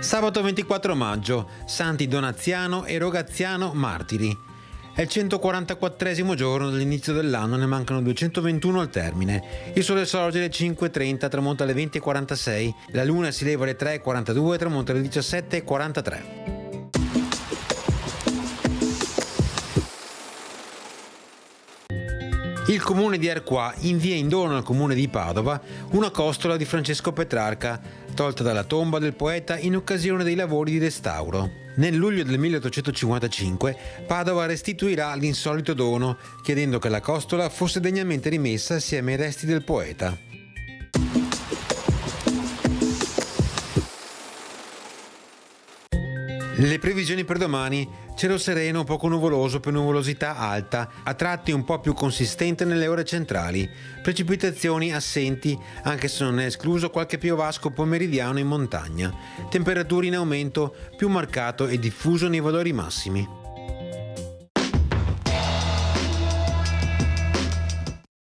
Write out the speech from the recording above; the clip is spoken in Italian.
Sabato 24 maggio, Santi Donaziano e Rogaziano martiri. È il 144esimo giorno dall'inizio dell'anno, ne mancano 221 al termine. Il sole sorge alle 5:30, tramonta alle 20:46, la luna si leva alle 3:42, tramonta alle 17:43. Il comune di Arquà invia in dono al comune di Padova una costola di Francesco Petrarca, tolta dalla tomba del poeta in occasione dei lavori di restauro. Nel luglio del 1855 Padova restituirà l'insolito dono, chiedendo che la costola fosse degnamente rimessa assieme ai resti del poeta. Le previsioni per domani: cielo sereno, poco nuvoloso per nuvolosità alta, a tratti un po' più consistente nelle ore centrali, precipitazioni assenti, anche se non è escluso qualche piovasco pomeridiano in montagna, temperature in aumento più marcato e diffuso nei valori massimi.